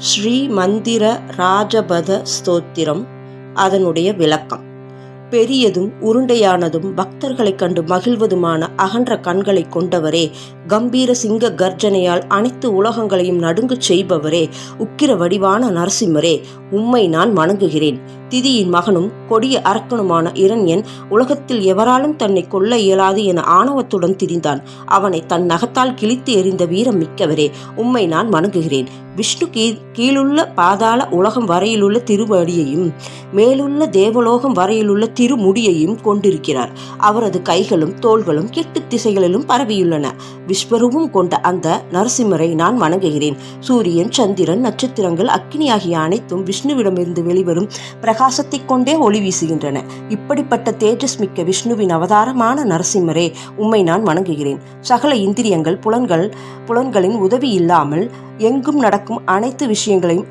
ஸ்ரீ மந்திர ராஜபத ஸ்தோத்திரம். அதனுடைய விளக்கம்: பெரியதும் உருண்டையானதும் பக்தர்களைக் கண்டு மகிழ்வதுமான அகன்ற கண்களை கொண்டவரே, கம்பீர சிங்க கர்ஜனையால் அனைத்து உலகங்களையும் நடுங்கச் செய்பவரே, உக்கிர வடிவான நரசிம்மரே, உம்மை நான் வணங்குகிறேன். திதியின் மகனும் கொடிய அரக்கனுமான இரண்யன் உலகத்தில் எவராலும் தன்னை கொல்ல இயலாது என ஆணவத்துடன் திரிந்தான். அவனை தன் நகத்தால் கிழித்து எறிந்த வீரம் மிக்கவரே, உம்மை நான் வணங்குகிறேன். விஷ்ணு கீழுள்ள பாதாள உலகம் வரையிலுள்ள திருவடியையும் மேலுள்ள தேவலோகம் வரையிலுள்ள திருமுடியையும் கொண்டிருக்கிறார். அவரது கைகளும் தோள்களும் 8 திசைகளிலும் பரவியுள்ளன. விஸ்வரூபம் கொண்ட அந்த நரசிம்மரை நான் வணங்குகிறேன். சூரியன், சந்திரன், நட்சத்திரங்கள், அக்கினி ஆகிய அனைத்தும் விஷ்ணுவிடமிருந்து வெளிவரும் பிரகாசத்தை கொண்டே ஒளி வீசுகின்றன. இப்படிப்பட்ட தேஜஸ் மிக்க விஷ்ணுவின் அவதாரமான நரசிம்மரே, உம்மை நான் வணங்குகிறேன். சகல இந்திரியங்கள் புலன்களின் உதவி இல்லாமல் எங்கும் நடக்கும் அனைத்து விஷயங்களையும்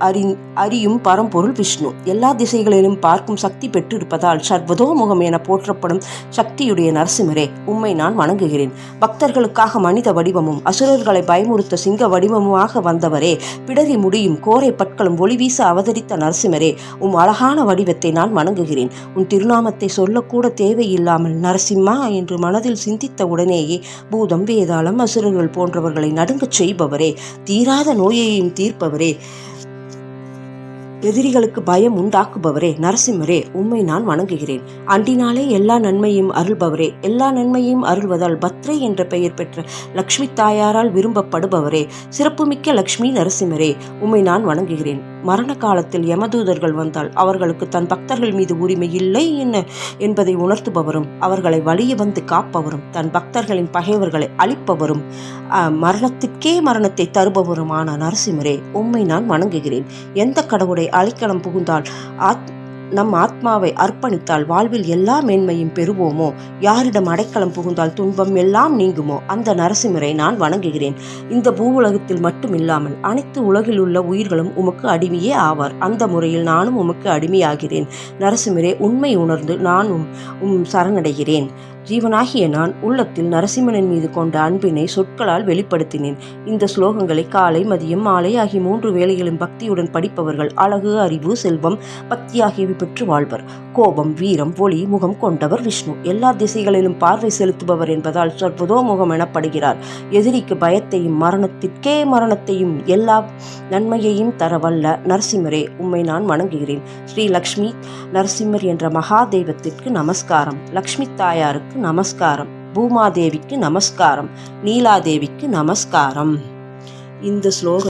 அறியும் பரம்பொருள் விஷ்ணு. எல்லா திசைகளிலும் பார்க்கும் சக்தி பெற்றிருப்பதால் சர்வதோமுகம் என போற்றப்படும் சக்தியுடைய நரசிம்மரே, உம்மை நான் வணங்குகிறேன். பக்தர்களுக்காக மனித வடிவமும் அசுரர்களை பயமுறுத்த சிங்க வடிவமுமாக வந்தவரே, பிடரி முடியும் கோரை பற்களும் ஒளி வீச அவதரித்த நரசிம்மரே, உம் அழகான வடிவத்தை நான் வணங்குகிறேன். உன் திருநாமத்தை சொல்லக்கூட தேவையில்லாமல் நரசிம்மா என்று மனதில் சிந்தித்த உடனேயே பூதம், வேதாளம், அசுரர்கள் போன்றவர்களை நடுங்கச் செய்பவரே, தீராத நோயையும் தீர்ப்பவரே, எதிரிகளுக்கு பயம் உண்டாக்குபவரே, நரசிம்மரே, உம்மை நான் வணங்குகிறேன். அன்றினாலே எல்லா நன்மையும் அருள்பவரே, எல்லா நன்மையும் அருள்வதால் பத்ரை என்ற பெயர் பெற்ற லக்ஷ்மி தாயாரால் விரும்பப்படுபவரே, சிறப்புமிக்க லக்ஷ்மி நரசிம்மரே, உம்மை நான் வணங்குகிறேன். மரண காலத்தில் யமதூதர்கள் வந்தால் அவர்களுக்கு தன் பக்தர்கள் மீது உரிமை இல்லை என்பதை உணர்த்துபவரும், அவர்களை வலிய வந்து காப்பவரும், தன் பக்தர்களின் பகைவர்களை அழிப்பவரும், மரணத்திற்கே மரணத்தை தருபவருமான நரசிம்மரே, உம்மை நான் வணங்குகிறேன். எந்த கடவுளை அழிக்கலாம் புகுந்தால் நம் ஆத்மாவை அர்ப்பணித்தால் வாழ்வில் எல்லா மேன்மையும் பெறுவோமோ, யாரிடம் அடைக்கலம் புகுந்தால் துன்பம் எல்லாம் நீங்குமோ, அந்த நரசிம்மரை நான் வணங்குகிறேன். இந்த பூவுலகத்தில் மட்டுமில்லாமல் அனைத்து உலகில் உள்ள உயிர்களும் உமக்கு அடிமையே ஆவார். அந்த முறையில் நானும் உமக்கு அடிமையாகிறேன். நரசிம்மரே, உண்மை உணர்ந்து நான் சரணடைகிறேன். ஜீவனாகிய நான் உள்ளத்தில் நரசிம்மனின் மீது கொண்ட அன்பினை சொற்களால் வெளிப்படுத்தினேன். இந்த ஸ்லோகங்களை காலை, மதியம், மாலை ஆகிய 3 வேளைகளும் பக்தியுடன் படிப்பவர்கள் அழகு, அறிவு, செல்வம், பக்தி ஆகியவை பெற்று வாழ்வர். கோபம், வீரம், ஒளி, முகம் கொண்டவர் விஷ்ணு. எல்லா திசைகளிலும் பார்வை செலுத்துபவர் என்பதால் சர்வதோமுகம் எனப்படுகிறார். எதிரிக்கு பயத்தையும் மரணத்திற்கே மரணத்தையும் எல்லா நன்மையையும் தரவல்ல நரசிம்மரே, உம்மை நான் வணங்குகிறேன். ஸ்ரீ லக்ஷ்மி நரசிம்மர் என்ற மகாதெய்வத்திற்கு நமஸ்காரம். லக்ஷ்மி தாயாருக்கு நமஸ்காரம். பூமாதேவிக்கு நமஸ்காரம். நீலாதேவிக்கு நமஸ்காரம். இந்த ஸ்லோகம்